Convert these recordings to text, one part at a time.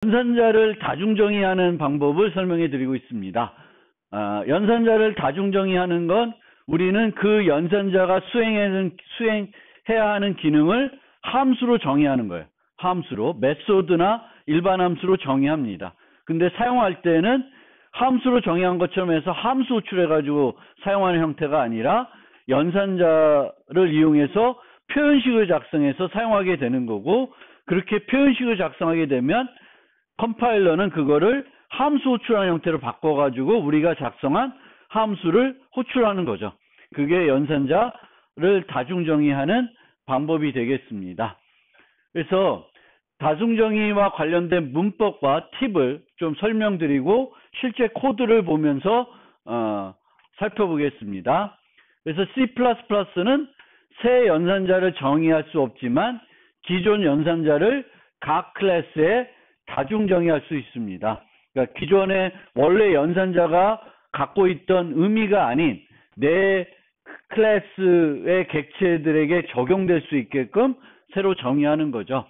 연산자를 다중정의하는 방법을 설명해 드리고 있습니다. 연산자를 다중정의하는 건 우리는 그 연산자가 수행해야 하는 기능을 함수로 정의하는 거예요. 함수로, 메소드나 일반 함수로 정의합니다. 근데 사용할 때는 함수로 정의한 것처럼 해서 함수 호출해가지고 사용하는 형태가 아니라 연산자를 이용해서 표현식을 작성해서 사용하게 되는 거고, 그렇게 표현식을 작성하게 되면 컴파일러는 그거를 함수 호출하는 형태로 바꿔가지고 우리가 작성한 함수를 호출하는 거죠. 그게 연산자를 다중정의하는 방법이 되겠습니다. 그래서 다중정의와 관련된 문법과 팁을 좀 설명드리고 실제 코드를 보면서 살펴보겠습니다. 그래서 C++는 새 연산자를 정의할 수 없지만 기존 연산자를 각 클래스에 다중정의할 수 있습니다. 그러니까 기존에 원래 연산자가 갖고 있던 의미가 아닌 내 클래스의 객체들에게 적용될 수 있게끔 새로 정의하는 거죠.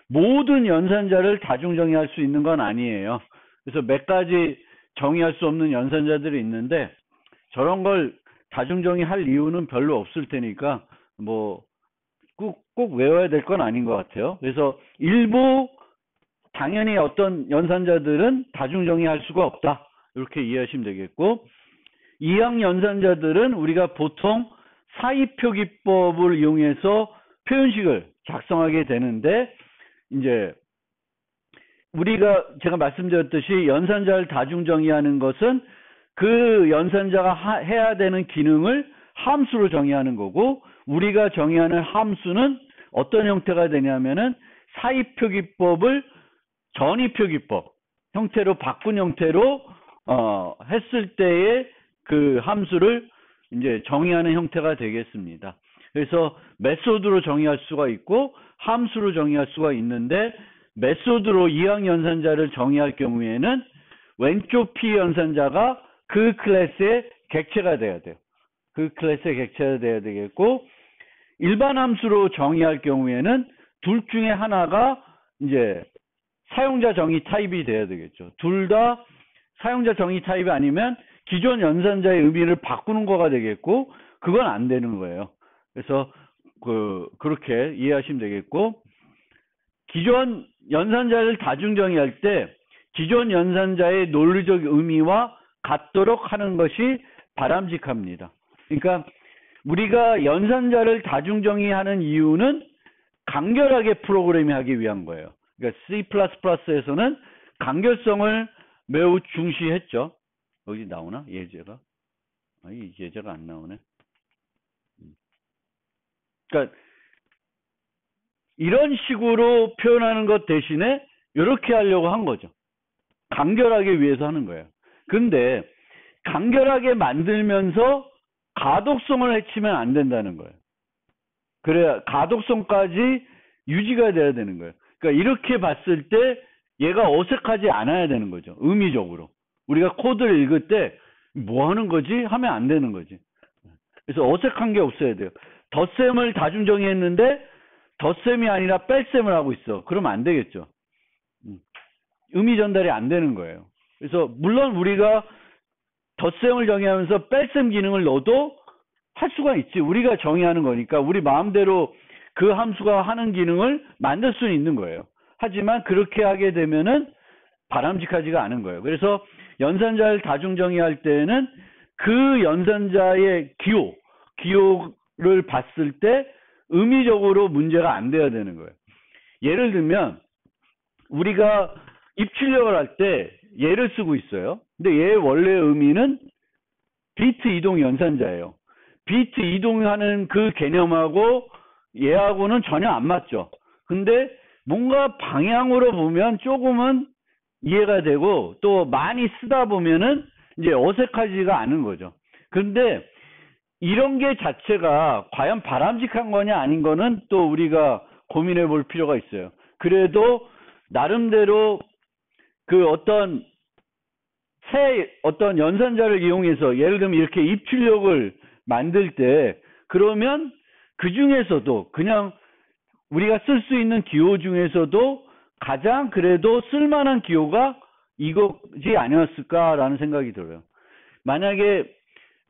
모든 연산자를 다중정의할 수 있는 건 아니에요. 그래서 몇 가지 정의할 수 없는 연산자들이 있는데 저런 걸 다중정의할 이유는 별로 없을 테니까 뭐 꼭 외워야 될 건 아닌 것 같아요. 그래서 일부 당연히 어떤 연산자들은 다중정의할 수가 없다, 이렇게 이해하시면 되겠고, 이항 연산자들은 우리가 보통 사이표기법을 이용해서 표현식을 작성하게 되는데, 이제 제가 말씀드렸듯이 연산자를 다중정의하는 것은 그 연산자가 해야 되는 기능을 함수로 정의하는 거고, 우리가 정의하는 함수는 어떤 형태가 되냐면은 사이표기법을 전이표기법 형태로 바꾼 형태로 했을 때의 그 함수를 이제 정의하는 형태가 되겠습니다. 그래서 메소드로 정의할 수가 있고 함수로 정의할 수가 있는데, 메소드로 이항 연산자를 정의할 경우에는 왼쪽 P 연산자가 그 클래스의 객체가 돼야 돼요. 그 클래스의 객체가 돼야 되겠고, 일반 함수로 정의할 경우에는 둘 중에 하나가 이제 사용자 정의 타입이 돼야 되겠죠. 둘 다 사용자 정의 타입이 아니면 기존 연산자의 의미를 바꾸는 거가 되겠고, 그건 안 되는 거예요. 그래서 그렇게 이해하시면 되겠고, 기존 연산자를 다중정의할 때 기존 연산자의 논리적 의미와 같도록 하는 것이 바람직합니다. 그러니까 우리가 연산자를 다중정의하는 이유는 간결하게 프로그래밍하기 위한 거예요. 그러니까 C++에서는 간결성을 매우 중시했죠. 여기 나오나? 예제가? 이 예제가 안 나오네. 그러니까 이런 식으로 표현하는 것 대신에 이렇게 하려고 한 거죠. 간결하게 위해서 하는 거예요. 근데 간결하게 만들면서 가독성을 해치면 안 된다는 거예요. 그래야 가독성까지 유지가 돼야 되는 거예요. 그러니까 이렇게 봤을 때 얘가 어색하지 않아야 되는 거죠. 의미적으로. 우리가 코드를 읽을 때 뭐 하는 거지? 하면 안 되는 거지. 그래서 어색한 게 없어야 돼요. 덧셈을 다중정의했는데 덧셈이 아니라 뺄셈을 하고 있어. 그러면 안 되겠죠. 의미 전달이 안 되는 거예요. 그래서 물론 우리가 덧셈을 정의하면서 뺄셈 기능을 넣어도 할 수가 있지. 우리가 정의하는 거니까 우리 마음대로 그 함수가 하는 기능을 만들 수는 있는 거예요. 하지만 그렇게 하게 되면은 바람직하지가 않은 거예요. 그래서 연산자를 다중정의할 때는 그 연산자의 기호를 봤을 때 의미적으로 문제가 안 돼야 되는 거예요. 예를 들면 우리가 입출력을 할 때 얘를 쓰고 있어요. 근데 얘의 원래 의미는 비트 이동 연산자예요. 비트 이동하는 그 개념하고 얘하고는 전혀 안 맞죠. 근데 뭔가 방향으로 보면 조금은 이해가 되고 또 많이 쓰다 보면은 이제 어색하지가 않은 거죠. 근데 이런 게 자체가 과연 바람직한 거냐 아닌 거는 또 우리가 고민해 볼 필요가 있어요. 그래도 나름대로 그 어떤 연산자를 이용해서 예를 들면 이렇게 입출력을 만들 때 그러면 그 중에서도 그냥 우리가 쓸 수 있는 기호 중에서도 가장 그래도 쓸만한 기호가 이거지 아니었을까라는 생각이 들어요. 만약에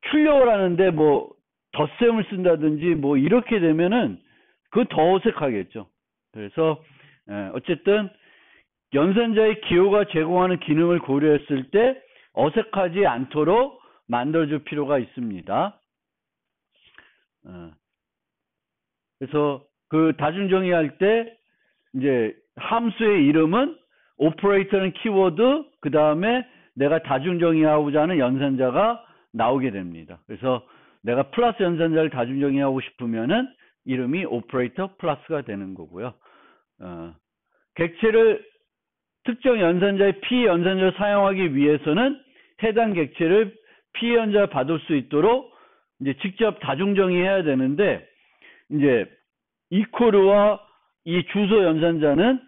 출력을 하는데 뭐 덧셈을 쓴다든지 뭐 이렇게 되면은 그건 더 어색하겠죠. 그래서 어쨌든 연산자의 기호가 제공하는 기능을 고려했을 때 어색하지 않도록 만들어줄 필요가 있습니다. 그래서 그 다중정의할 때 이제 함수의 이름은 오퍼레이터는 키워드, 그 다음에 내가 다중정의하고자 하는 연산자가 나오게 됩니다. 그래서 내가 플러스 연산자를 다중정의하고 싶으면은 이름이 오퍼레이터 플러스가 되는 거고요. 객체를 특정 연산자의 피연산자를 사용하기 위해서는 해당 객체를 피연자 받을 수 있도록 이제 직접 다중정의해야 되는데, 이제 이퀄과 이 주소 연산자는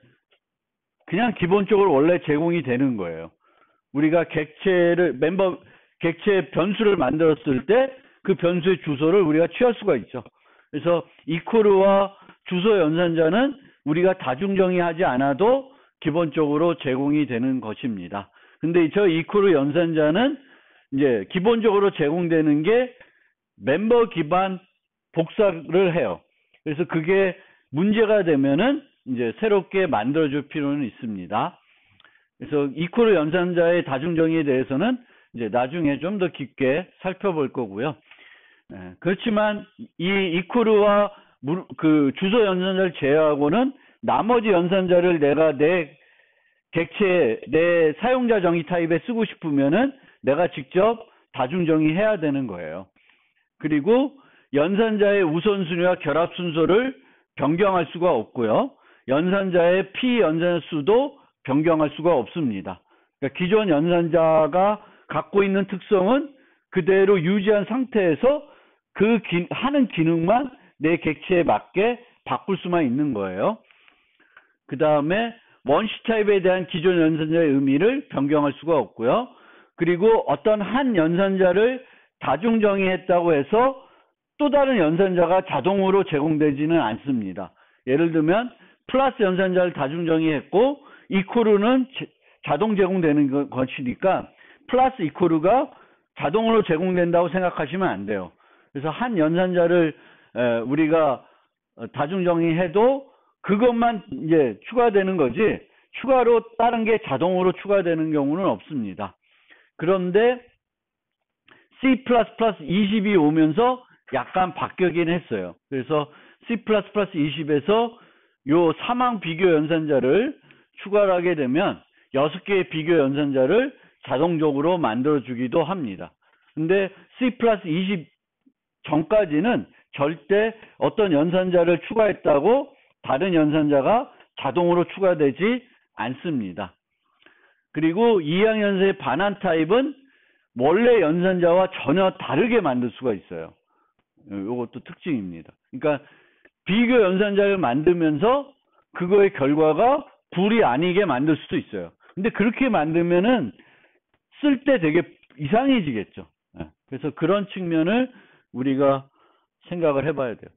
그냥 기본적으로 원래 제공이 되는 거예요. 우리가 객체 변수를 만들었을 때 그 변수의 주소를 우리가 취할 수가 있죠. 그래서 이퀄과 주소 연산자는 우리가 다중정의하지 않아도 기본적으로 제공이 되는 것입니다. 근데 저 이퀄 연산자는 이제 기본적으로 제공되는 게 멤버 기반 복사를 해요. 그래서 그게 문제가 되면은 이제 새롭게 만들어줄 필요는 있습니다. 그래서 이퀄 연산자의 다중정의에 대해서는 이제 나중에 좀 더 깊게 살펴볼 거고요. 그렇지만 이 이퀄과 그 주소 연산자를 제외하고는 나머지 연산자를 내가 내 객체, 내 사용자 정의 타입에 쓰고 싶으면은 내가 직접 다중정의해야 되는 거예요. 그리고 연산자의 우선순위와 결합순서를 변경할 수가 없고요. 연산자의 피연산자 수도 변경할 수가 없습니다. 그러니까 기존 연산자가 갖고 있는 특성은 그대로 유지한 상태에서 하는 기능만 내 객체에 맞게 바꿀 수만 있는 거예요. 그 다음에 원시 타입에 대한 기존 연산자의 의미를 변경할 수가 없고요. 그리고 어떤 한 연산자를 다중정의했다고 해서 또 다른 연산자가 자동으로 제공되지는 않습니다. 예를 들면 플러스 연산자를 다중정의했고 이퀄은 자동 제공되는 것이니까 플러스 이퀄가 자동으로 제공된다고 생각하시면 안 돼요. 그래서 한 연산자를 우리가 다중정의해도 그것만 이제 추가되는 거지 추가로 다른 게 자동으로 추가되는 경우는 없습니다. 그런데 C++20이 오면서 약간 바뀌긴 했어요. 그래서 C++20에서 요 사망 비교 연산자를 추가를 하게 되면 6개의 비교 연산자를 자동적으로 만들어주기도 합니다. 근데 C+20 전까지는 절대 어떤 연산자를 추가했다고 다른 연산자가 자동으로 추가되지 않습니다. 그리고 이항연산의 반환 타입은 원래 연산자와 전혀 다르게 만들 수가 있어요. 이것도 특징입니다. 그러니까 비교 연산자를 만들면서 그거의 결과가 불이 아니게 만들 수도 있어요. 근데 그렇게 만들면은 쓸 때 되게 이상해지겠죠. 그래서 그런 측면을 우리가 생각을 해봐야 돼요.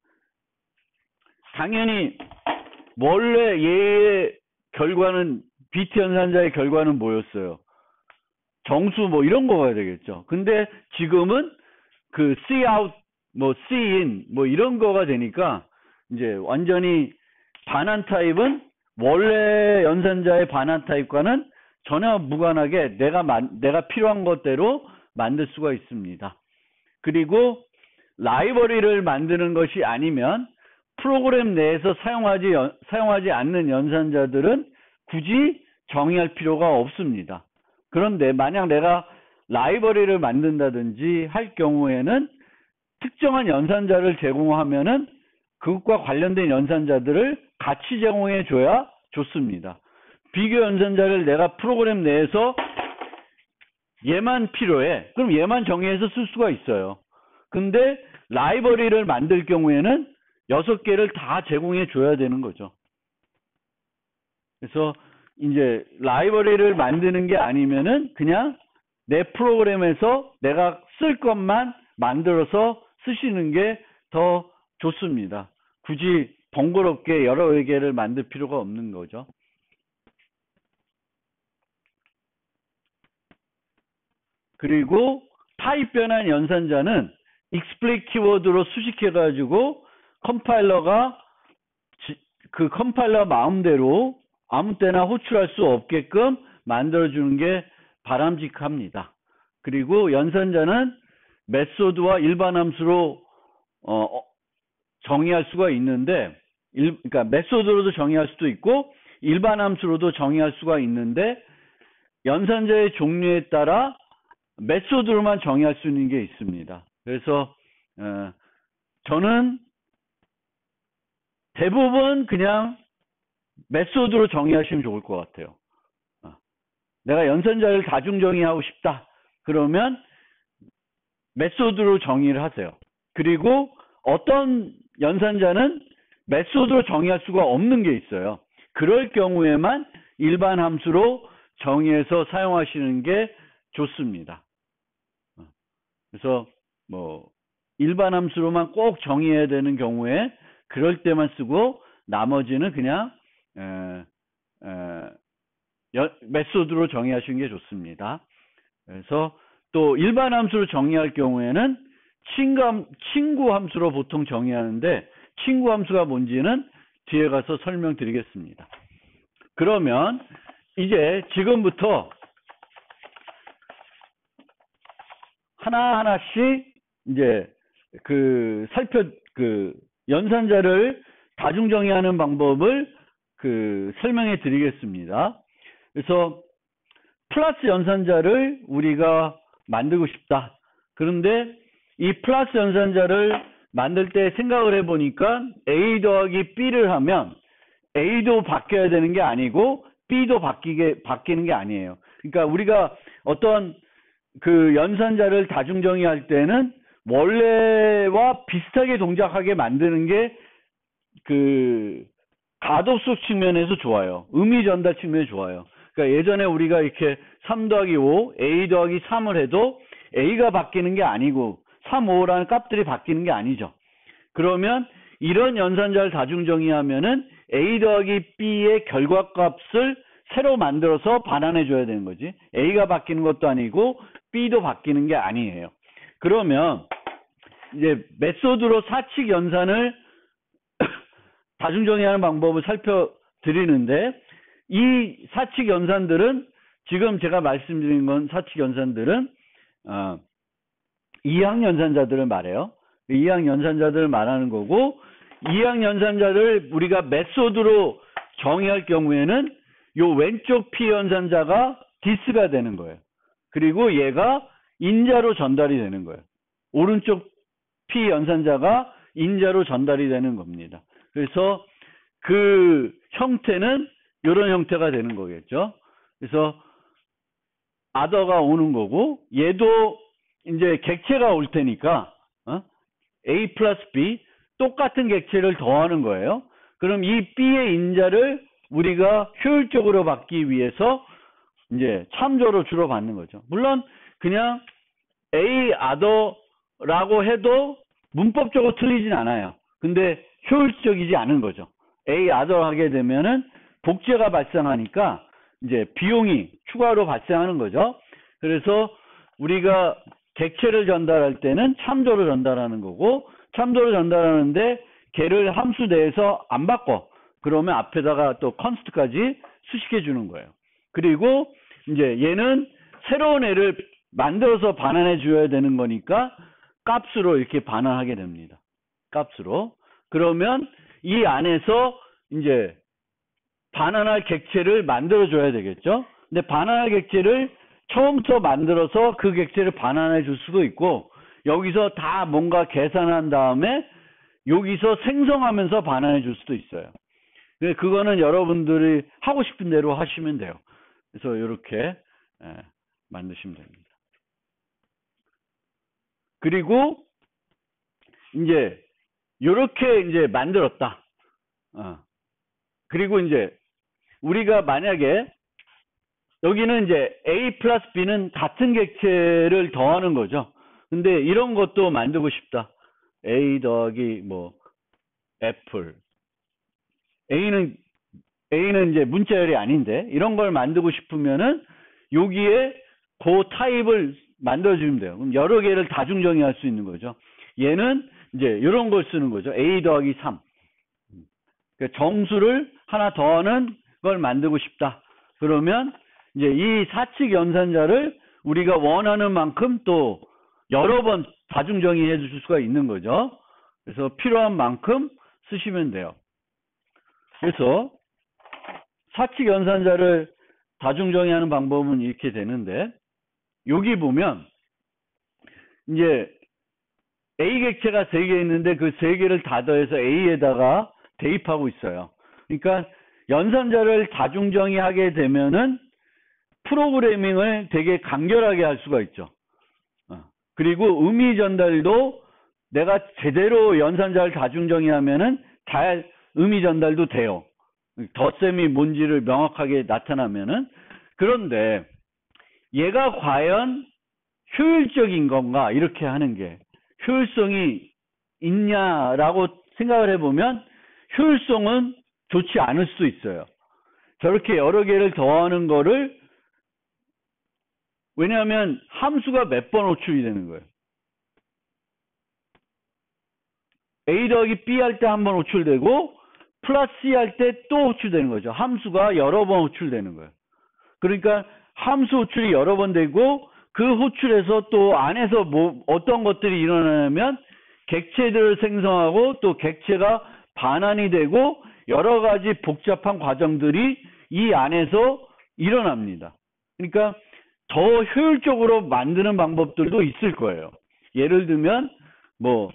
당연히 원래 얘의 결과는 BT 연산자의 결과는 뭐였어요? 정수 뭐 이런 거가 되겠죠. 근데 지금은 그 C out 뭐 C in 뭐 이런 거가 되니까 이제 완전히 반환 타입은 원래 연산자의 반환 타입과는 전혀 무관하게 내가 필요한 것대로 만들 수가 있습니다. 그리고 라이브러리를 만드는 것이 아니면 프로그램 내에서 사용하지 않는 연산자들은 굳이 정의할 필요가 없습니다. 그런데 만약 내가 라이브러리를 만든다든지 할 경우에는 특정한 연산자를 제공하면은 그것과 관련된 연산자들을 같이 제공해 줘야 좋습니다. 비교 연산자를 내가 프로그램 내에서 얘만 필요해. 그럼 얘만 정의해서 쓸 수가 있어요. 근데 라이브러리를 만들 경우에는 6개를 다 제공해 줘야 되는 거죠. 그래서 이제 라이브러리를 만드는 게 아니면은 그냥 내 프로그램에서 내가 쓸 것만 만들어서 쓰시는 게 더 좋습니다. 굳이 번거롭게 여러 개를 만들 필요가 없는 거죠. 그리고 타입 변환 연산자는 explicit 키워드로 수식해가지고 컴파일러가 그 컴파일러 마음대로 아무 때나 호출할 수 없게끔 만들어주는 게 바람직합니다. 그리고 연산자는 메소드와 일반 함수로 정의할 수가 있는데, 그러니까 메소드로도 정의할 수도 있고 일반 함수로도 정의할 수가 있는데, 연산자의 종류에 따라 메소드로만 정의할 수 있는 게 있습니다. 그래서 저는 대부분 그냥 메소드로 정의하시면 좋을 것 같아요. 내가 연산자를 다중 정의하고 싶다 그러면 메소드로 정의를 하세요. 그리고 어떤 연산자는 메소드로 정의할 수가 없는 게 있어요. 그럴 경우에만 일반 함수로 정의해서 사용하시는 게 좋습니다. 그래서 뭐 일반 함수로만 꼭 정의해야 되는 경우에 그럴 때만 쓰고 나머지는 그냥 메소드로 정의하시는 게 좋습니다. 그래서 또 일반 함수로 정의할 경우에는 친구 함수로 보통 정의하는데, 친구 함수가 뭔지는 뒤에 가서 설명드리겠습니다. 그러면 이제 지금부터 하나하나씩 이제 연산자를 다중 정의하는 방법을 설명해 드리겠습니다. 그래서 플러스 연산자를 우리가 만들고 싶다. 그런데 이 플러스 연산자를 만들 때 생각을 해보니까 A 더하기 B를 하면 A도 바뀌어야 되는 게 아니고 B도 바뀌는 게 아니에요. 그러니까 우리가 어떤 연산자를 다중 정의할 때는 원래와 비슷하게 동작하게 만드는 게 가독속 측면에서 좋아요. 의미 전달 측면이 좋아요. 그러니까 예전에 우리가 이렇게 3 더하기 5, A 더하기 3을 해도 A가 바뀌는 게 아니고 3, 5라는 값들이 바뀌는 게 아니죠. 그러면 이런 연산자를 다중 정의하면은 A 더하기 B의 결과값을 새로 만들어서 반환해 줘야 되는 거지. A가 바뀌는 것도 아니고 B도 바뀌는 게 아니에요. 그러면 이제 메소드로 사칙 연산을 다중 정의하는 방법을 살펴드리는데, 이 사칙 연산들은 지금 제가 말씀드린 건 사칙 연산들은 이항 연산자들을 말해요. 이항 연산자들을 말하는 거고, 이항 연산자를 우리가 메소드로 정의할 경우에는 요 왼쪽 P 연산자가 디스가 되는 거예요. 그리고 얘가 인자로 전달이 되는 거예요. 오른쪽 P 연산자가 인자로 전달이 되는 겁니다. 그래서 그 형태는 이런 형태가 되는 거겠죠. 그래서 아더가 오는 거고, 얘도 이제 객체가 올 테니까 A 플러스 B 똑같은 객체를 더하는 거예요. 그럼 이 B의 인자를 우리가 효율적으로 받기 위해서 이제 참조로 주로 받는 거죠. 물론 그냥 A 아더라고 해도 문법적으로 틀리진 않아요. 근데 효율적이지 않은 거죠. A 아더 하게 되면은 복제가 발생하니까 이제 비용이 추가로 발생하는 거죠. 그래서 우리가 객체를 전달할 때는 참조를 전달하는 거고, 참조를 전달하는데 걔를 함수 내에서 안 바꿔. 그러면 앞에다가 또 컨스트까지 수식해 주는 거예요. 그리고 이제 얘는 새로운 애를 만들어서 반환해 줘야 되는 거니까 값으로 이렇게 반환하게 됩니다. 값으로. 그러면 이 안에서 이제 반환할 객체를 만들어 줘야 되겠죠. 근데 반환할 객체를 처음부터 만들어서 그 객체를 반환해 줄 수도 있고, 여기서 다 뭔가 계산한 다음에 여기서 생성하면서 반환해 줄 수도 있어요. 그거는 여러분들이 하고 싶은 대로 하시면 돼요. 그래서 이렇게 만드시면 됩니다. 그리고 이제 이렇게 이제 만들었다. 그리고 이제 우리가 만약에 여기는 이제 A 플러스 B는 같은 객체를 더하는 거죠. 근데 이런 것도 만들고 싶다. A 더하기 뭐 애플. A는 이제 문자열이 아닌데 이런 걸 만들고 싶으면은 여기에 그 타입을 만들어주면 돼요. 그럼 여러 개를 다중정의할 수 있는 거죠. 얘는 이제 이런 걸 쓰는 거죠. a 더하기 3. 그러니까 정수를 하나 더하는 걸 만들고 싶다. 그러면 이제 이 사칙 연산자를 우리가 원하는 만큼 또 여러 번 다중정의해 줄 수가 있는 거죠. 그래서 필요한 만큼 쓰시면 돼요. 그래서 사칙 연산자를 다중정의하는 방법은 이렇게 되는데, 여기 보면 이제 A 객체가 3개 있는데 그 3개를 다 더해서 A에다가 대입하고 있어요. 그러니까 연산자를 다중정의하게 되면은 프로그래밍을 되게 간결하게 할 수가 있죠. 그리고 의미 전달도 내가 제대로 연산자를 다중정의하면은 잘 의미 전달도 돼요. 덧셈이 뭔지를 명확하게 나타나면은. 그런데 얘가 과연 효율적인 건가, 이렇게 하는 게 효율성이 있냐라고 생각을 해보면 효율성은 좋지 않을 수도 있어요. 저렇게 여러 개를 더하는 거를, 왜냐하면 함수가 몇 번 호출이 되는 거예요. A 더하기 B 할 때 한 번 호출되고 플러스 C 할 때 또 호출되는 거죠. 함수가 여러 번 호출되는 거예요. 그러니까 함수 호출이 여러 번 되고 그 호출에서 또 안에서 어떤 것들이 일어나냐면 객체들을 생성하고 또 객체가 반환이 되고 여러 가지 복잡한 과정들이 이 안에서 일어납니다. 그러니까 더 효율적으로 만드는 방법들도 있을 거예요. 예를 들면 뭐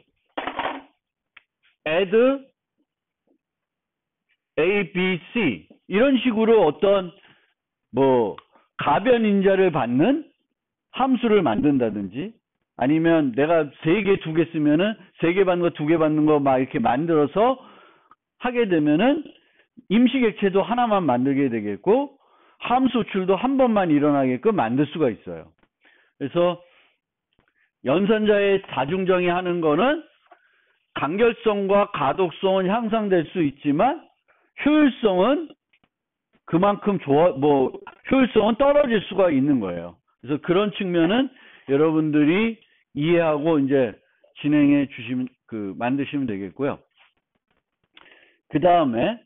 add a, b, c 이런 식으로 어떤 뭐 가변인자를 받는 함수를 만든다든지, 아니면 내가 3개, 2개 쓰면은 3개 받는 거, 2개 받는 거 막 이렇게 만들어서 하게 되면은 임시객체도 하나만 만들게 되겠고 함수 호출도 한 번만 일어나게끔 만들 수가 있어요. 그래서 연산자의 다중정의하는 거는 간결성과 가독성은 향상될 수 있지만 효율성은 그만큼 효율성은 떨어질 수가 있는 거예요. 그래서 그런 측면은 여러분들이 이해하고 이제 진행해 주시면, 만드시면 되겠고요. 그 다음에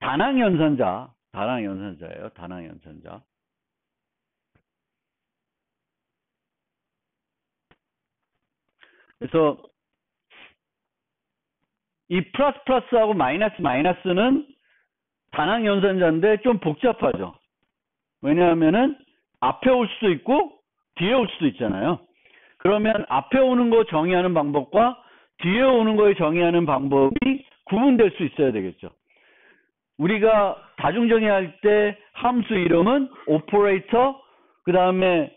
다낭연산자예요. 다낭연산자. 그래서 이 플러스하고 마이너스는 다낭연산자인데 좀 복잡하죠. 왜냐하면은 앞에 올 수도 있고 뒤에 올 수도 있잖아요. 그러면 앞에 오는 거 정의하는 방법과 뒤에 오는 거에 정의하는 방법이 구분될 수 있어야 되겠죠. 우리가 다중정의할 때 함수 이름은 오퍼레이터, 그 다음에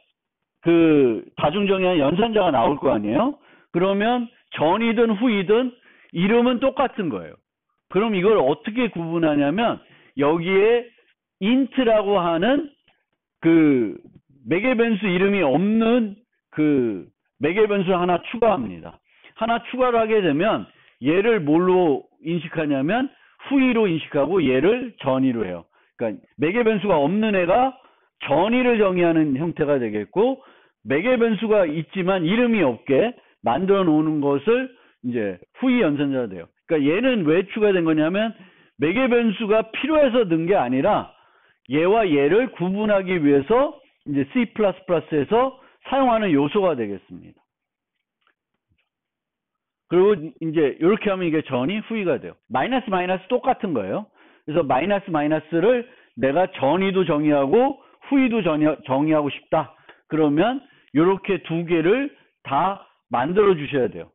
그 다중정의한 연산자가 나올 거 아니에요. 그러면 전이든 후이든 이름은 똑같은 거예요. 그럼 이걸 어떻게 구분하냐면 여기에 int라고 하는 그 매개 변수 이름이 없는 그 매개 변수를 하나 추가합니다. 하나 추가를 하게 되면 얘를 뭘로 인식하냐면 후이로 인식하고 얘를 전이로 해요. 그러니까 매개 변수가 없는 애가 전이를 정의하는 형태가 되겠고, 매개 변수가 있지만 이름이 없게 만들어 놓는 것을 이제 후이 연산자가 돼요. 그러니까 얘는 왜 추가된 거냐면 매개 변수가 필요해서 넣은 게 아니라 얘와 얘를 구분하기 위해서 이제 C++에서 사용하는 요소가 되겠습니다. 그리고 이제 이렇게 하면 이게 전이 후이가 돼요. 마이너스 똑같은 거예요. 그래서 마이너스를 내가 전이도 정의하고 후이도 정의하고 싶다. 그러면 이렇게 두 개를 다 만들어 주셔야 돼요.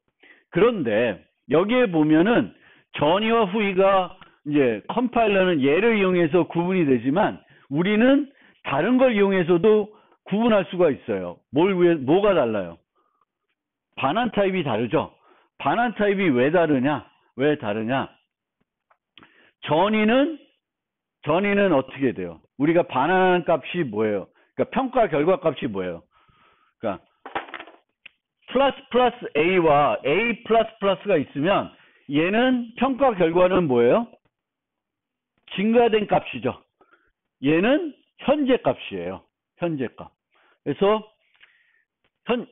그런데 여기에 보면은 전이와 후이가 이제 컴파일러는 얘를 이용해서 구분이 되지만 우리는 다른 걸 이용해서도 구분할 수가 있어요. 뭐가 달라요? 반환 타입이 다르죠. 반환 타입이 왜 다르냐? 전이는 어떻게 돼요? 우리가 반환하는 값이 뭐예요? 그러니까 평가 결과 값이 뭐예요? 그러니까 플러스 A와 A 플러스가 있으면 얘는 평가 결과는 뭐예요? 증가된 값이죠. 얘는 현재 값이에요. 현재 값. 그래서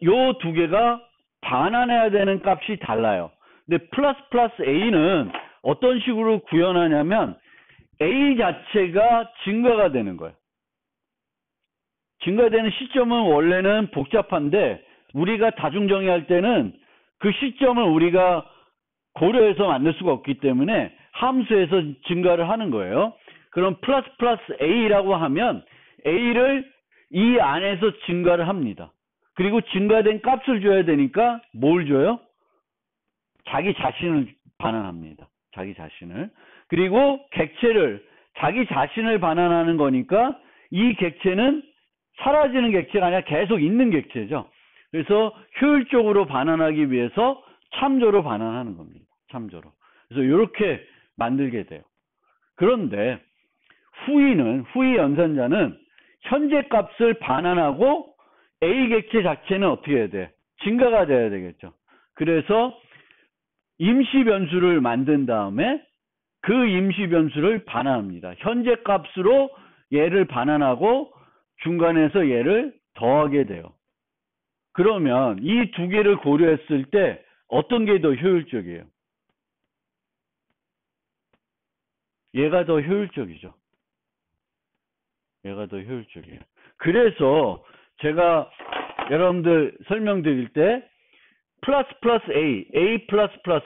요 두 개가 반환해야 되는 값이 달라요. 근데 플러스 a는 어떤 식으로 구현하냐면 a 자체가 증가가 되는 거예요. 증가되는 시점은 원래는 복잡한데 우리가 다중정의할 때는 그 시점을 우리가 고려해서 만들 수가 없기 때문에 함수에서 증가를 하는 거예요. 그럼 플러스 a라고 하면 a를 이 안에서 증가를 합니다. 그리고 증가된 값을 줘야 되니까 뭘 줘요? 자기 자신을 반환합니다. 자기 자신을. 그리고 객체를 자기 자신을 반환하는 거니까 이 객체는 사라지는 객체가 아니라 계속 있는 객체죠. 그래서 효율적으로 반환하기 위해서 참조로 반환하는 겁니다. 참조로. 그래서 이렇게 만들게 돼요. 그런데 후이 연산자는 현재 값을 반환하고 A 객체 자체는 어떻게 해야 돼? 증가가 돼야 되겠죠. 그래서 임시 변수를 만든 다음에 그 임시 변수를 반환합니다. 현재 값으로 얘를 반환하고 중간에서 얘를 더하게 돼요. 그러면 이 두 개를 고려했을 때 어떤 게 더 효율적이에요? 얘가 더 효율적이죠. 얘가 더 효율적이에요. 그래서 제가 여러분들 설명드릴 때 플러스 A 플러스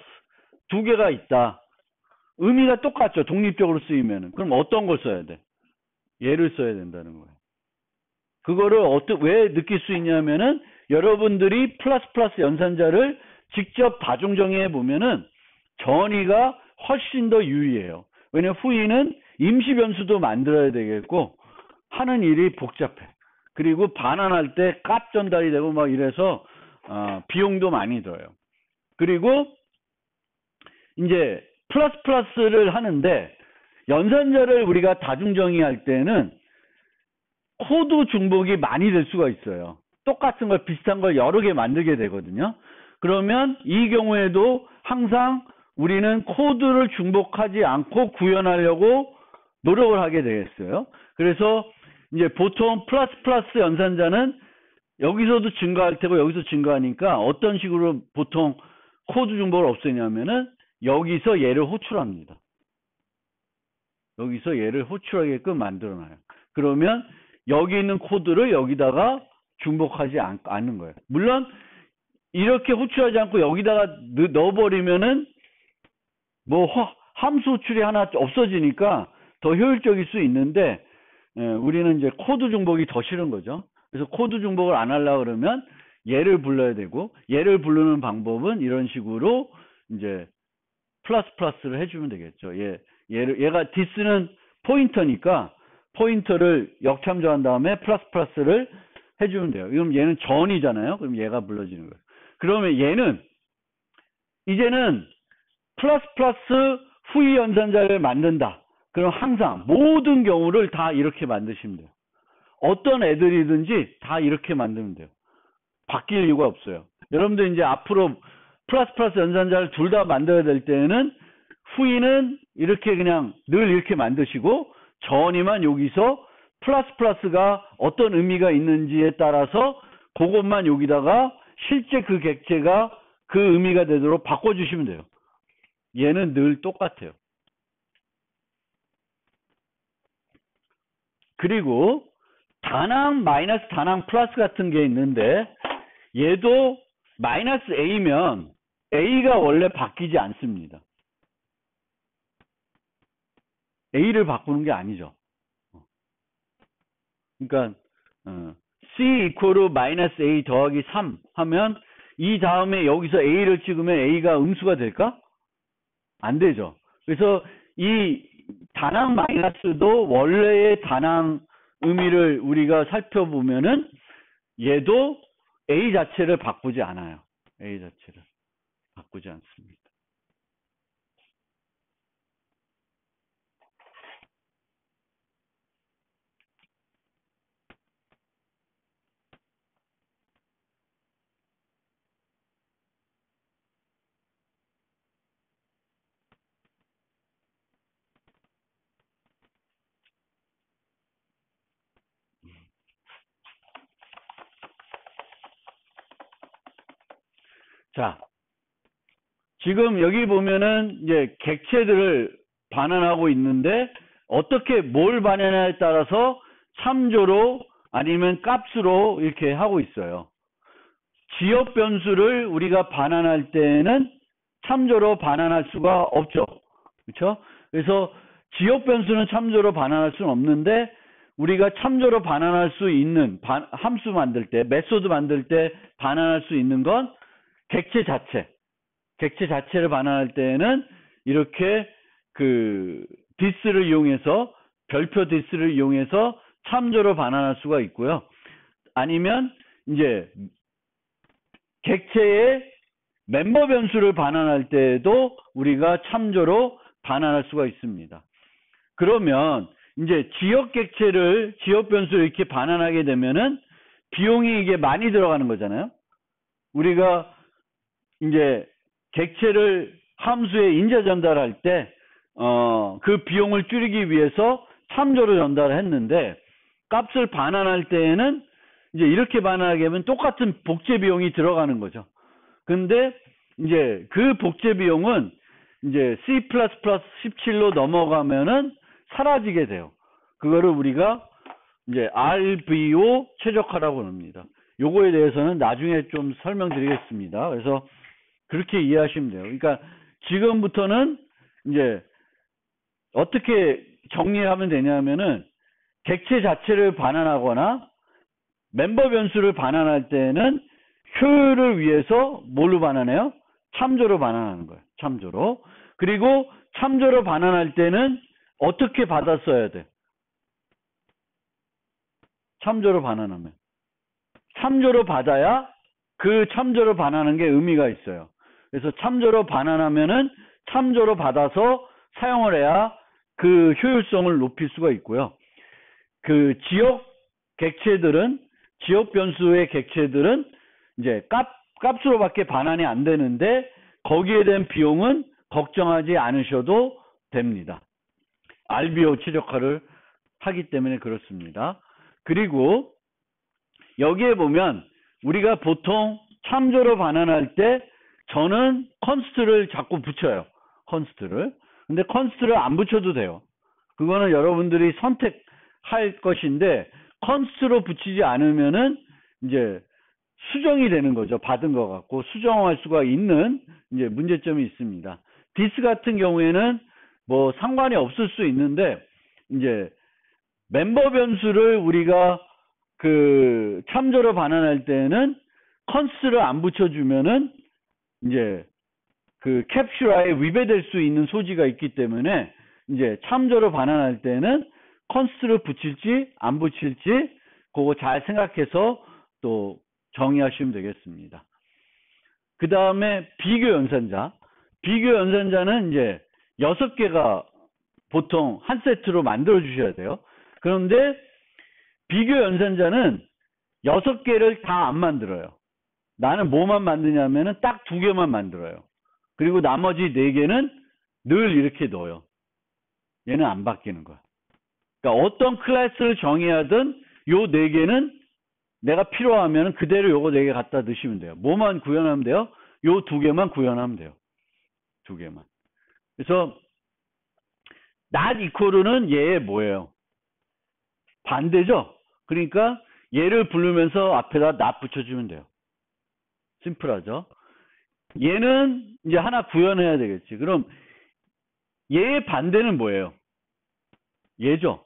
두 개가 있다. 의미가 똑같죠. 독립적으로 쓰이면은. 그럼 어떤 걸 써야 돼? 얘를 써야 된다는 거예요. 그거를 왜 느낄 수 있냐면은 여러분들이 플러스 연산자를 직접 다중정의해 보면은 전위가 훨씬 더 유리해요. 왜냐면 후위는 임시 변수도 만들어야 되겠고 하는 일이 복잡해. 그리고 반환할 때 값 전달이 되고 막 이래서 비용도 많이 들어요. 그리고 이제 플러스를 하는데 연산자를 우리가 다중정의할 때는 코드 중복이 많이 될 수가 있어요. 똑같은 걸 비슷한 걸 여러 개 만들게 되거든요. 그러면 이 경우에도 항상 우리는 코드를 중복하지 않고 구현하려고 노력을 하게 되겠어요. 그래서 이제 보통 플러스 연산자는 여기서도 증가할 테고 여기서 증가하니까 어떤 식으로 보통 코드 중복을 없애냐면은 여기서 얘를 호출합니다. 여기서 얘를 호출하게끔 만들어놔요. 그러면 여기 있는 코드를 여기다가 중복하지 않는 거예요. 물론 이렇게 호출하지 않고 여기다가 넣어버리면은 뭐 함수 호출이 하나 없어지니까 더 효율적일 수 있는데 우리는 이제 코드 중복이 더 싫은 거죠. 그래서 코드 중복을 안 하려고 그러면 얘를 불러야 되고 얘를 부르는 방법은 이런 식으로 이제 플러스를 해주면 되겠죠. 얘가 디스는 포인터니까 포인터를 역참조한 다음에 플러스를 해주면 돼요. 그럼 얘는 전이잖아요. 그럼 얘가 불러지는 거예요. 그러면 얘는 이제는 플러스 후이 연산자를 만든다. 그럼 항상 모든 경우를 다 이렇게 만드시면 돼요. 어떤 애들이든지 다 이렇게 만들면 돼요. 바뀔 이유가 없어요. 여러분들 이제 앞으로 플러스 연산자를 둘 다 만들어야 될 때는 후이는 이렇게 그냥 늘 이렇게 만드시고 전이만 여기서 플러스가 어떤 의미가 있는지에 따라서 그것만 여기다가 실제 그 객체가 그 의미가 되도록 바꿔주시면 돼요. 얘는 늘 똑같아요. 그리고 단항 마이너스 단항 플러스 같은 게 있는데 얘도 마이너스 A면 A가 원래 바뀌지 않습니다. A를 바꾸는 게 아니죠. 그러니까 C 이퀄로 마이너스 A 더하기 3 하면 이 다음에 여기서 A를 찍으면 A가 음수가 될까? 안 되죠. 그래서 이 단항 마이너스도 원래의 단항 의미를 우리가 살펴보면은 얘도 A 자체를 바꾸지 않아요. A 자체를 바꾸지 않습니다. 자, 지금 여기 보면은 이제 객체들을 반환하고 있는데 어떻게 뭘 반환하냐에 따라서 참조로 아니면 값으로 이렇게 하고 있어요. 지역 변수를 우리가 반환할 때는 참조로 반환할 수가 없죠. 그렇죠? 그래서 지역 변수는 참조로 반환할 수는 없는데 우리가 참조로 반환할 수 있는 함수 만들 때, 메소드 만들 때 반환할 수 있는 건 객체 자체를 반환할 때는 이렇게 그 디스를 이용해서 별표 디스를 이용해서 참조로 반환할 수가 있고요. 아니면 이제 객체의 멤버 변수를 반환할 때에도 우리가 참조로 반환할 수가 있습니다. 그러면 이제 지역 객체를 지역 변수를 이렇게 반환하게 되면은 비용이 이게 많이 들어가는 거잖아요. 우리가 이제 객체를 함수에 인자 전달할 때 그 비용을 줄이기 위해서 참조로 전달을 했는데 값을 반환할 때에는 이제 이렇게 반환하게 되면 똑같은 복제 비용이 들어가는 거죠. 근데 이제 그 복제 비용은 이제 C++17로 넘어가면은 사라지게 돼요. 그거를 우리가 이제 RBO 최적화라고 합니다. 요거에 대해서는 나중에 좀 설명드리겠습니다. 그래서 그렇게 이해하시면 돼요. 그러니까 지금부터는 이제 어떻게 정리하면 되냐면은 객체 자체를 반환하거나 멤버 변수를 반환할 때는 효율을 위해서 뭘로 반환해요? 참조로 반환하는 거예요. 참조로. 그리고 참조로 반환할 때는 어떻게 받아 써야 돼? 참조로 반환하면. 참조로 받아야 그 참조로 반환하는 게 의미가 있어요. 그래서 참조로 반환하면은 참조로 받아서 사용을 해야 그 효율성을 높일 수가 있고요. 그 지역 객체들은 지역 변수의 객체들은 이제 값으로밖에 반환이 안 되는데 거기에 대한 비용은 걱정하지 않으셔도 됩니다. RBO 최적화를 하기 때문에 그렇습니다. 그리고 여기에 보면 우리가 보통 참조로 반환할 때 저는 컨스트를 자꾸 붙여요. 컨스트를. 근데 컨스트를 안 붙여도 돼요. 그거는 여러분들이 선택할 것인데 컨스트로 붙이지 않으면은 이제 수정이 되는 거죠. 받은 것 같고 수정할 수가 있는 이제 문제점이 있습니다. 디스 같은 경우에는 뭐 상관이 없을 수 있는데 이제 멤버 변수를 우리가 그 참조로 반환할 때는 컨스트를 안 붙여주면은 이제 그 캡슐화에 위배될 수 있는 소지가 있기 때문에 이제 참조로 반환할 때는 컨스트를 붙일지 안 붙일지 그거 잘 생각해서 또 정의하시면 되겠습니다. 그 다음에 비교 연산자. 비교 연산자는 이제 6개가 보통 한 세트로 만들어 주셔야 돼요. 그런데 비교 연산자는 6개를 다 안 만들어요. 나는 뭐만 만드냐면은 딱 2개만 만들어요. 그리고 나머지 4개는 늘 이렇게 넣어요. 얘는 안 바뀌는 거야. 그러니까 어떤 클래스를 정의하든 요 4개는 내가 필요하면 그대로 요거 4개 갖다 넣으시면 돼요. 뭐만 구현하면 돼요? 요 2개만 구현하면 돼요. 2개만. 그래서 not equal는 얘의 뭐예요? 반대죠? 그러니까 얘를 부르면서 앞에다 not 붙여주면 돼요. 심플하죠? 얘는 이제 하나 구현해야 되겠지. 그럼 얘의 반대는 뭐예요? 얘죠.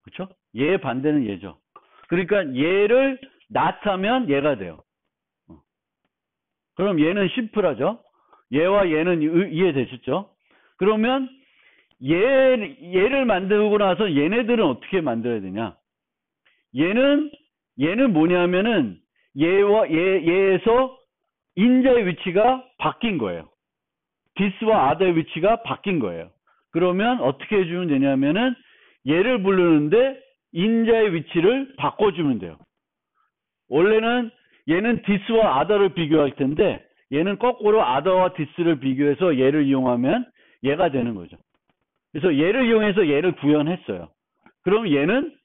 그렇죠? 얘의 반대는 얘죠. 그러니까 얘를 not 하면 얘가 돼요. 그럼 얘는 심플하죠? 얘와 얘는 이해되셨죠? 그러면 얘를 만들고 나서 얘네들은 어떻게 만들어야 되냐? 얘는 뭐냐면은 얘에서 인자의 위치가 바뀐 거예요. this와 other의 위치가 바뀐 거예요. 그러면 어떻게 해주면 되냐면은 얘를 부르는데 인자의 위치를 바꿔주면 돼요. 원래는 얘는 this와 other를 비교할 텐데 얘는 거꾸로 other와 this를 비교해서 얘를 이용하면 얘가 되는 거죠. 그래서 얘를 이용해서 얘를 구현했어요. 그럼 얘는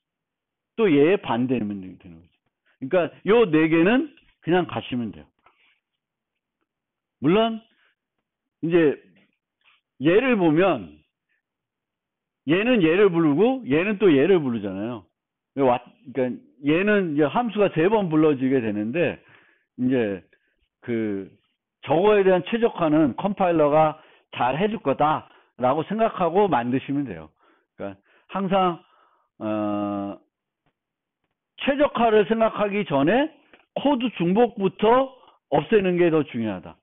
또 얘의 반대면 되는 거죠. 그러니까 요 4개는 그냥 가시면 돼요. 물론 이제 얘를 보면 얘는 얘를 부르고 얘는 또 얘를 부르잖아요. 그러니까 얘는 이제 함수가 3번 불러지게 되는데 이제 그 저거에 대한 최적화는 컴파일러가 잘 해줄 거다라고 생각하고 만드시면 돼요. 그러니까 항상 최적화를 생각하기 전에 코드 중복부터 없애는 게 더 중요하다.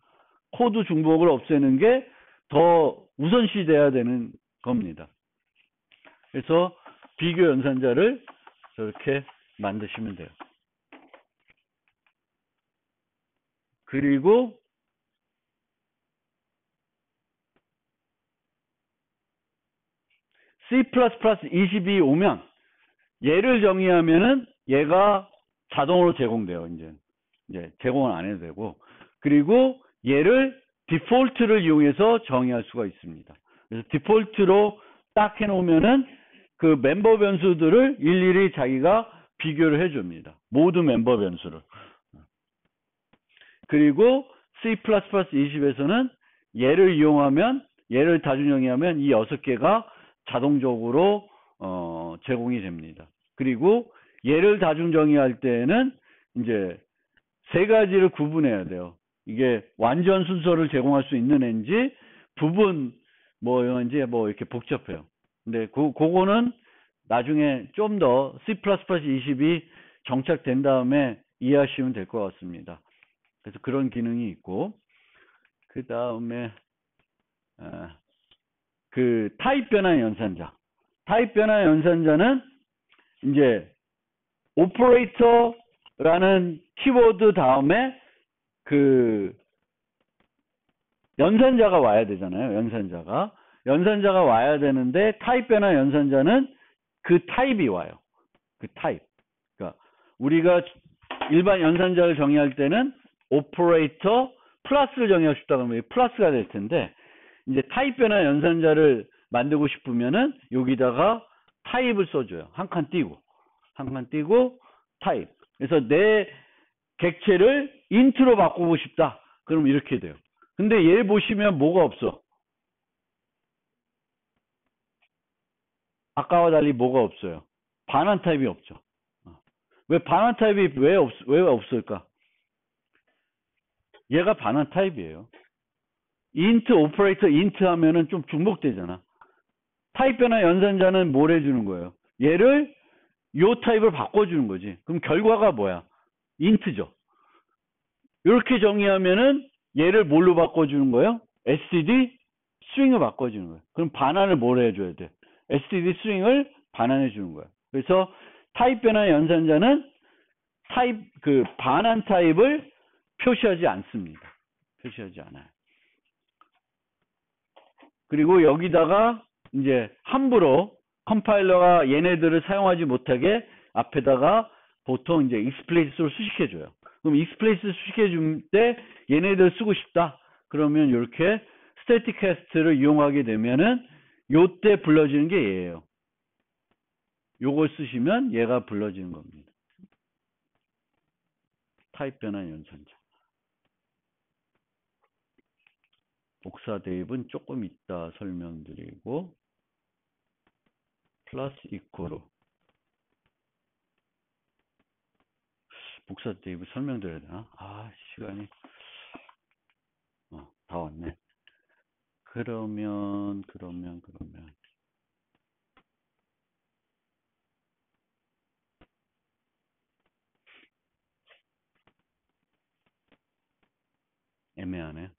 코드 중복을 없애는 게 더 우선시 돼야 되는 겁니다. 그래서 비교 연산자를 저렇게 만드시면 돼요. 그리고 C++22 오면 얘를 정의하면은 얘가 자동으로 제공돼요. 이제 제공은 안 해도 되고, 그리고 얘를 디폴트를 이용해서 정의할 수가 있습니다. 그래서 디폴트로 딱 해놓으면은 그 멤버 변수들을 일일이 자기가 비교를 해줍니다. 모든 멤버 변수를. 그리고 C++20에서는 얘를 다중 정의하면 이 6개가 자동적으로 제공이 됩니다. 그리고 얘를 다중 정의할 때는 이제 3가지를 구분해야 돼요. 이게 완전 순서를 제공할 수 있는 애인지 부분 뭐인지 뭐 이렇게 복잡해요. 근데 그거는 나중에 좀 더 C++20이 정착된 다음에 이해하시면 될 것 같습니다. 그래서 그런 기능이 있고, 그 다음에 그 타입 변화 연산자. 타입 변화 연산자는 이제 오퍼레이터라는 키워드 다음에 그 연산자가 와야 되잖아요. 연산자가 와야 되는데 타입 변화 연산자는 그 타입이 와요. 그 타입. 그러니까 우리가 일반 연산자를 정의할 때는 오퍼레이터 플러스를 정의하고 싶다 그러면 플러스가 될 텐데, 이제 타입 변화 연산자를 만들고 싶으면은 여기다가 타입을 써줘요. 한 칸 띄고 타입. 그래서 내 객체를 인트로 바꾸고 싶다. 그럼 이렇게 돼요. 근데 얘 보시면 뭐가 없어? 아까와 달리 뭐가 없어요? 반환 타입이 없죠. 왜 반환 타입이 왜 없을까? 얘가 반환 타입이에요. 인트 오퍼레이터 인트 하면은 좀 중복되잖아. 타입 변화 연산자는 뭘 해주는 거예요? 얘를 요 타입을 바꿔주는 거지. 그럼 결과가 뭐야? 인트죠. 이렇게 정의하면은 얘를 뭘로 바꿔주는 거예요? std 스트링을 바꿔주는 거예요. 그럼 반환을 뭘 해줘야 돼? std 스트링을 반환해 주는 거예요. 그래서 타입 변화 연산자는 그 반환 타입을 표시하지 않습니다. 표시하지 않아요. 그리고 여기다가 이제 함부로 컴파일러가 얘네들을 사용하지 못하게 앞에다가 보통 이제 익스플레이스로 수식해줘요. 그럼 익스플레이스 수식해줄 때 얘네들 쓰고 싶다. 그러면 이렇게 스태틱 캐스트를 이용하게 되면은 요때 불러지는 게 얘예요. 요걸 쓰시면 얘가 불러지는 겁니다. 타입 변화 연산자. 복사 대입은 조금 이따 설명드리고, 플러스 이코로 복사 대입을 설명드려야 되나? 시간이 다 왔네. 그러면 애매하네.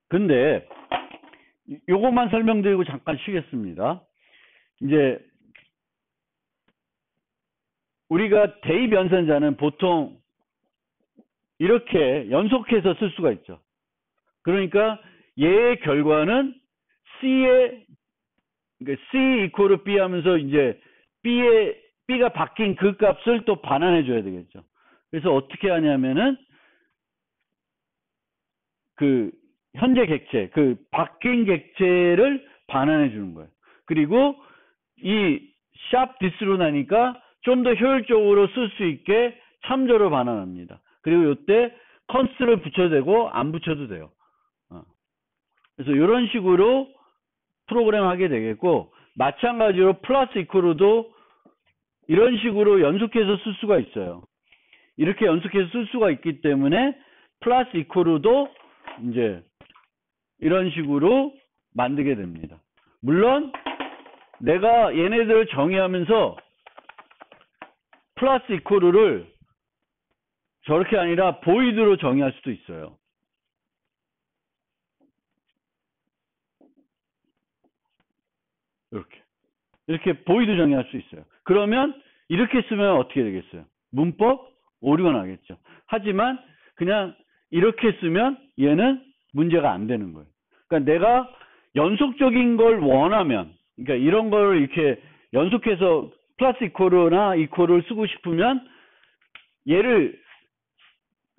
근데 요것만 설명드리고 잠깐 쉬겠습니다. 이제 우리가 대입 연산자는 보통 이렇게 연속해서 쓸 수가 있죠. 그러니까 얘의 결과는 그러니까 C 이코르 B 하면서 이제 B가 바뀐 그 값을 또 반환해 줘야 되겠죠. 그래서 어떻게 하냐면은 그 현재 객체, 그 바뀐 객체를 반환해 주는 거예요. 그리고 이 샵 디스로 나니까 좀 더 효율적으로 쓸 수 있게 참조로 반환합니다. 그리고 이때 컨스트를 붙여도 되고 안 붙여도 돼요. 그래서 이런 식으로 프로그램 하게 되겠고, 마찬가지로 플러스 이퀄로도 이런 식으로 연속해서 쓸 수가 있어요. 이렇게 연속해서 쓸 수가 있기 때문에 플러스 이퀄로도 이제 이런 식으로 만들게 됩니다. 물론 내가 얘네들을 정의하면서 플러스 이퀄을 저렇게 아니라 보이드로 정의할 수도 있어요. 이렇게 보이드 정의할 수 있어요. 그러면 이렇게 쓰면 어떻게 되겠어요? 문법 오류가 나겠죠. 하지만 그냥 이렇게 쓰면 얘는 문제가 안 되는 거예요. 그러니까 내가 연속적인 걸 원하면, 그러니까 이런 걸 이렇게 연속해서 플러스 이퀄이나 이퀄을 쓰고 싶으면 얘를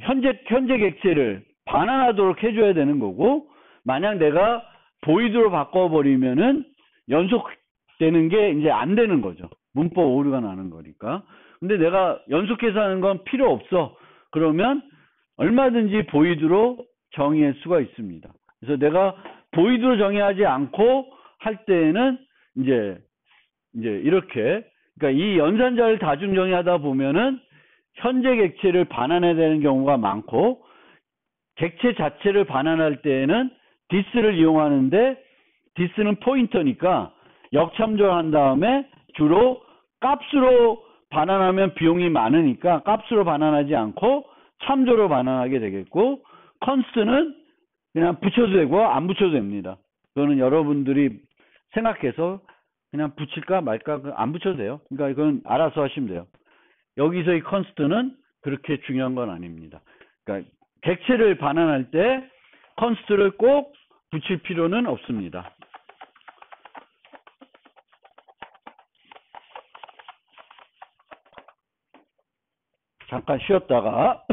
현재 객체를 반환하도록 해줘야 되는 거고, 만약 내가 보이드로 바꿔버리면은 연속되는 게 이제 안 되는 거죠. 문법 오류가 나는 거니까. 근데 내가 연속해서 하는 건 필요 없어. 그러면 얼마든지 보이드로 정의할 수가 있습니다. 그래서 내가 보이드로 정의하지 않고 할 때에는 이제 이렇게, 그러니까 이 연산자를 다중 정의하다 보면은 현재 객체를 반환해야 되는 경우가 많고, 객체 자체를 반환할 때에는 디스를 이용하는데, 디스는 포인터니까 역참조를 한 다음에 주로 값으로 반환하면 비용이 많으니까 값으로 반환하지 않고 참조로 반환하게 되겠고, 컨스트는 그냥 붙여도 되고 안 붙여도 됩니다. 그거는 여러분들이 생각해서 그냥 붙일까 말까 안 붙여도 돼요. 그러니까 이건 알아서 하시면 돼요. 여기서 이 컨스트는 그렇게 중요한 건 아닙니다. 그러니까 객체를 반환할 때 컨스트를 꼭 붙일 필요는 없습니다. 잠깐 쉬었다가